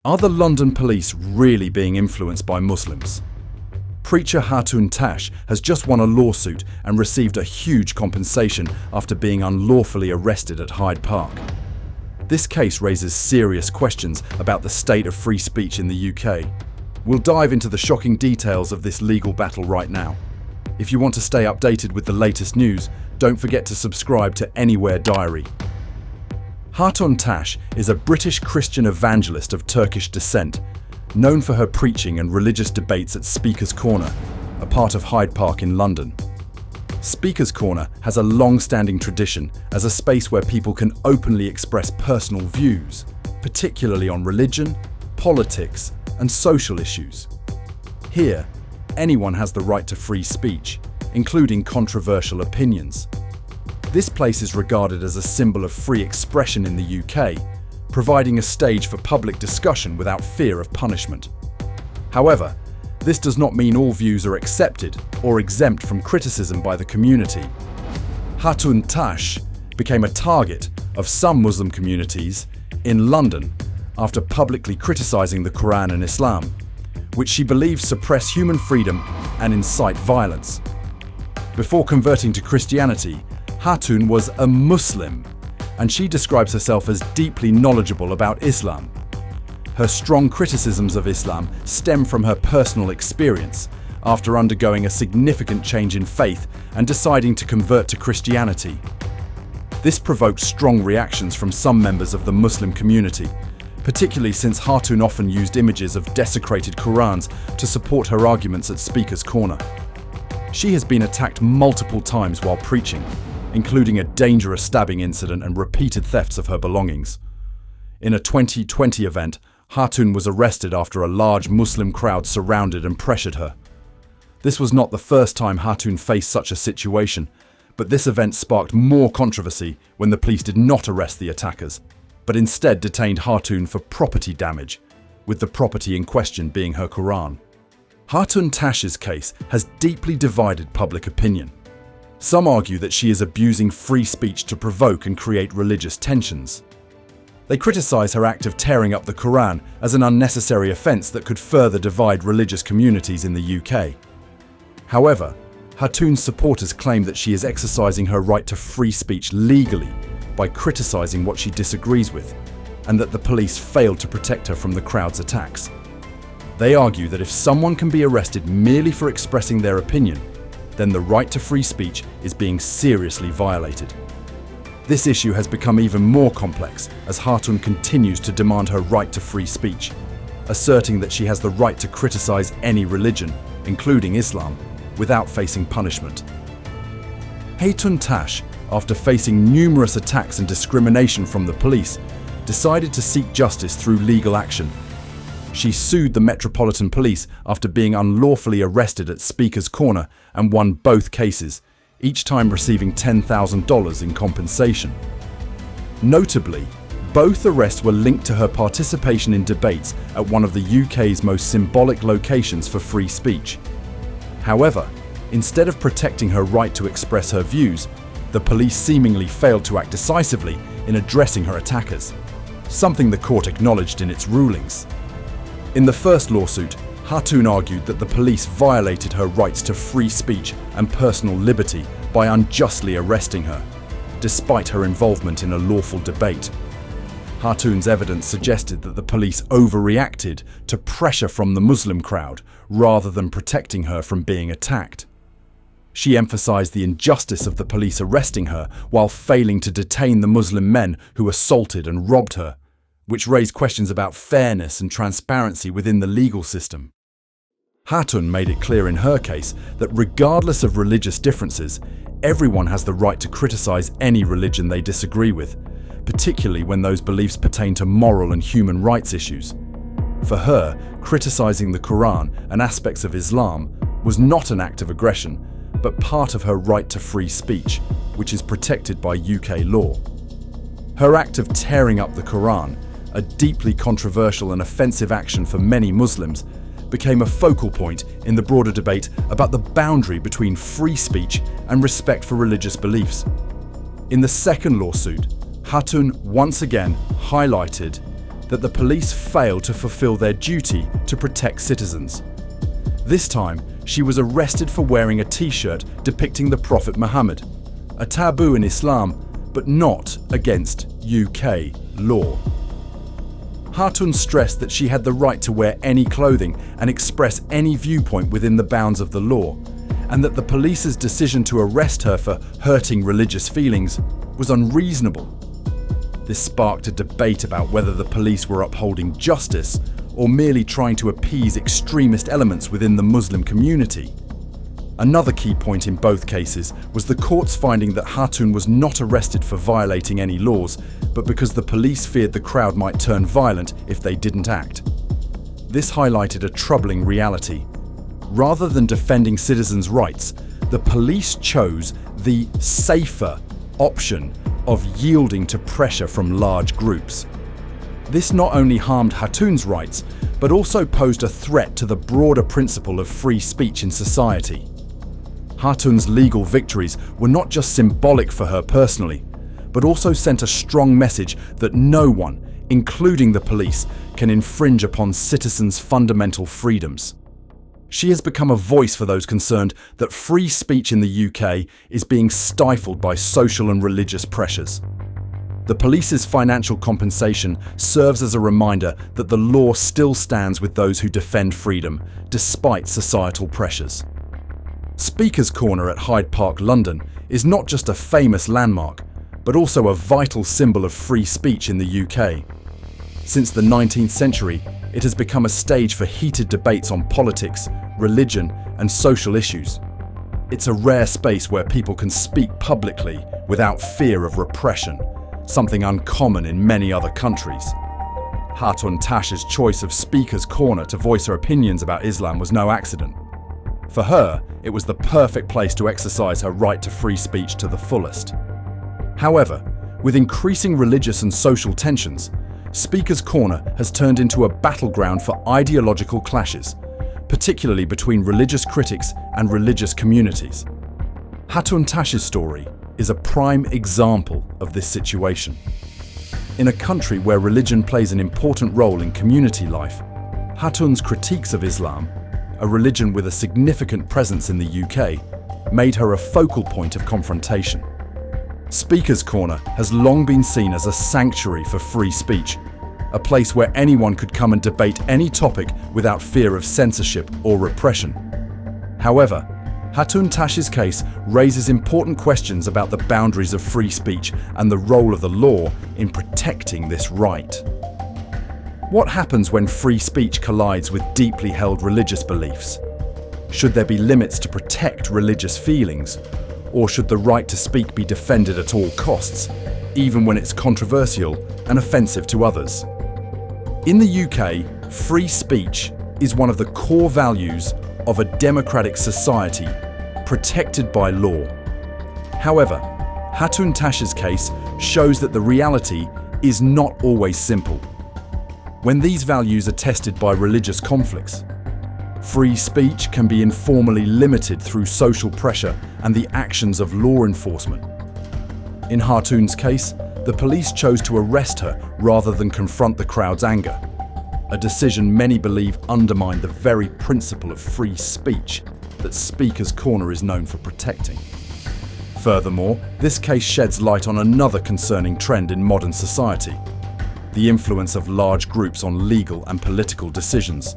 Are the London police really being influenced by Muslims? Preacher Hatun Tash has just won a lawsuit and received a huge compensation after being unlawfully arrested at Hyde Park. This case raises serious questions about the state of free speech in the UK. We'll dive into the shocking details of this legal battle right now. If you want to stay updated with the latest news, don't forget to subscribe to Anywhere Diary. Hatun Tash is a British Christian evangelist of Turkish descent, known for her preaching and religious debates at Speaker's Corner, a part of Hyde Park in London. Speaker's Corner has a long-standing tradition as a space where people can openly express personal views, particularly on religion, politics, and social issues. Here, anyone has the right to free speech, including controversial opinions. This place is regarded as a symbol of free expression in the UK, providing a stage for public discussion without fear of punishment. However, this does not mean all views are accepted or exempt from criticism by the community. Hatun Tash became a target of some Muslim communities in London after publicly criticising the Quran and Islam, which she believes suppress human freedom and incite violence. Before converting to Christianity, Hatun was a Muslim, and she describes herself as deeply knowledgeable about Islam. Her strong criticisms of Islam stem from her personal experience after undergoing a significant change in faith and deciding to convert to Christianity. This provoked strong reactions from some members of the Muslim community, particularly since Hatun often used images of desecrated Qurans to support her arguments at Speaker's Corner. She has been attacked multiple times while preaching, including a dangerous stabbing incident and repeated thefts of her belongings. In a 2020 event, Hatun was arrested after a large Muslim crowd surrounded and pressured her. This was not the first time Hatun faced such a situation, but this event sparked more controversy when the police did not arrest the attackers, but instead detained Hatun for property damage, with the property in question being her Quran. Hatun Tash's case has deeply divided public opinion. Some argue that she is abusing free speech to provoke and create religious tensions. They criticize her act of tearing up the Quran as an unnecessary offense that could further divide religious communities in the UK. However, Hatun's supporters claim that she is exercising her right to free speech legally by criticizing what she disagrees with, and that the police failed to protect her from the crowd's attacks. They argue that if someone can be arrested merely for expressing their opinion, then the right to free speech is being seriously violated. This issue has become even more complex as Hatun continues to demand her right to free speech, asserting that she has the right to criticize any religion, including Islam, without facing punishment. Hatun Tash, after facing numerous attacks and discrimination from the police, decided to seek justice through legal action. She sued the Metropolitan Police after being unlawfully arrested at Speaker's Corner and won both cases, each time receiving $10,000 in compensation. Notably, both arrests were linked to her participation in debates at one of the UK's most symbolic locations for free speech. However, instead of protecting her right to express her views, the police seemingly failed to act decisively in addressing her attackers, something the court acknowledged in its rulings. In the first lawsuit, Hatun argued that the police violated her rights to free speech and personal liberty by unjustly arresting her, despite her involvement in a lawful debate. Hatun's evidence suggested that the police overreacted to pressure from the Muslim crowd rather than protecting her from being attacked. She emphasized the injustice of the police arresting her while failing to detain the Muslim men who assaulted and robbed her, which raised questions about fairness and transparency within the legal system. Hatun made it clear in her case that regardless of religious differences, everyone has the right to criticize any religion they disagree with, particularly when those beliefs pertain to moral and human rights issues. For her, criticizing the Quran and aspects of Islam was not an act of aggression, but part of her right to free speech, which is protected by UK law. Her act of tearing up the Quran, a deeply controversial and offensive action for many Muslims, became a focal point in the broader debate about the boundary between free speech and respect for religious beliefs. In the second lawsuit, Hatun once again highlighted that the police failed to fulfill their duty to protect citizens. This time, she was arrested for wearing a t-shirt depicting the Prophet Muhammad, a taboo in Islam, but not against UK law. Hatun stressed that she had the right to wear any clothing and express any viewpoint within the bounds of the law, and that the police's decision to arrest her for hurting religious feelings was unreasonable. This sparked a debate about whether the police were upholding justice or merely trying to appease extremist elements within the Muslim community. Another key point in both cases was the court's finding that Hatun was not arrested for violating any laws, but because the police feared the crowd might turn violent if they didn't act. This highlighted a troubling reality. Rather than defending citizens' rights, the police chose the safer option of yielding to pressure from large groups. This not only harmed Hatun's rights, but also posed a threat to the broader principle of free speech in society. Hatun's legal victories were not just symbolic for her personally, but also sent a strong message that no one, including the police, can infringe upon citizens' fundamental freedoms. She has become a voice for those concerned that free speech in the UK is being stifled by social and religious pressures. The police's financial compensation serves as a reminder that the law still stands with those who defend freedom, despite societal pressures. Speaker's Corner at Hyde Park, London, is not just a famous landmark, but also a vital symbol of free speech in the UK. Since the 19th century, it has become a stage for heated debates on politics, religion, and social issues. It's a rare space where people can speak publicly without fear of repression, something uncommon in many other countries. Hatun Tash's choice of Speaker's Corner to voice her opinions about Islam was no accident. For her, it was the perfect place to exercise her right to free speech to the fullest. However, with increasing religious and social tensions, Speaker's Corner has turned into a battleground for ideological clashes, particularly between religious critics and religious communities. Hatun Tash's story is a prime example of this situation. In a country where religion plays an important role in community life, Hatun's critiques of Islam, a religion with a significant presence in the UK, made her a focal point of confrontation. Speaker's Corner has long been seen as a sanctuary for free speech, a place where anyone could come and debate any topic without fear of censorship or repression. However, Hatun Tash's case raises important questions about the boundaries of free speech and the role of the law in protecting this right. What happens when free speech collides with deeply held religious beliefs? Should there be limits to protect religious feelings? Or should the right to speak be defended at all costs, even when it's controversial and offensive to others? In the UK, free speech is one of the core values of a democratic society protected by law. However, Hatun Tash's case shows that the reality is not always simple. When these values are tested by religious conflicts, free speech can be informally limited through social pressure and the actions of law enforcement. In Hatun's case, the police chose to arrest her rather than confront the crowd's anger, a decision many believe undermined the very principle of free speech that Speaker's Corner is known for protecting. Furthermore, this case sheds light on another concerning trend in modern society: the influence of large groups on legal and political decisions.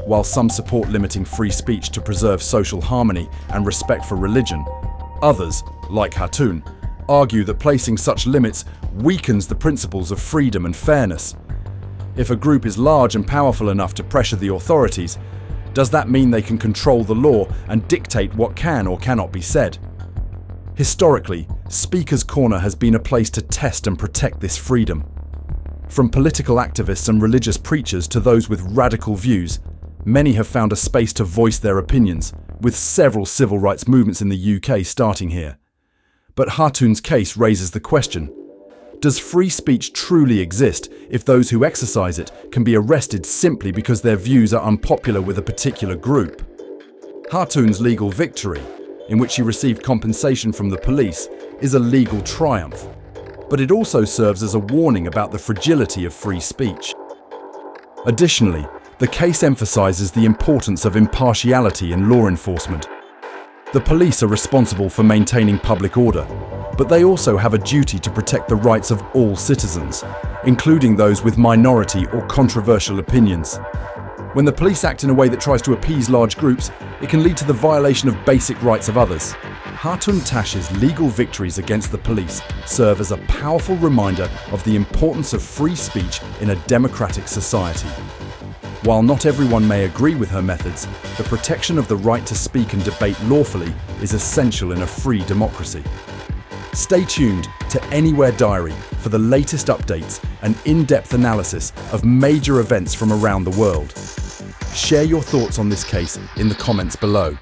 While some support limiting free speech to preserve social harmony and respect for religion, others, like Hatun, argue that placing such limits weakens the principles of freedom and fairness. If a group is large and powerful enough to pressure the authorities, does that mean they can control the law and dictate what can or cannot be said? Historically, Speaker's Corner has been a place to test and protect this freedom. From political activists and religious preachers to those with radical views, many have found a space to voice their opinions, with several civil rights movements in the UK starting here. But Hatun's case raises the question: does free speech truly exist if those who exercise it can be arrested simply because their views are unpopular with a particular group? Hatun's legal victory, in which she received compensation from the police, is a legal triumph. but it also serves as a warning about the fragility of free speech. Additionally, the case emphasizes the importance of impartiality in law enforcement. The police are responsible for maintaining public order, but they also have a duty to protect the rights of all citizens, including those with minority or controversial opinions. When the police act in a way that tries to appease large groups, it can lead to the violation of basic rights of others. Hatun Tash's legal victories against the police serve as a powerful reminder of the importance of free speech in a democratic society. While not everyone may agree with her methods, the protection of the right to speak and debate lawfully is essential in a free democracy. Stay tuned to Anywhere Diary for the latest updates and in-depth analysis of major events from around the world. Share your thoughts on this case in the comments below.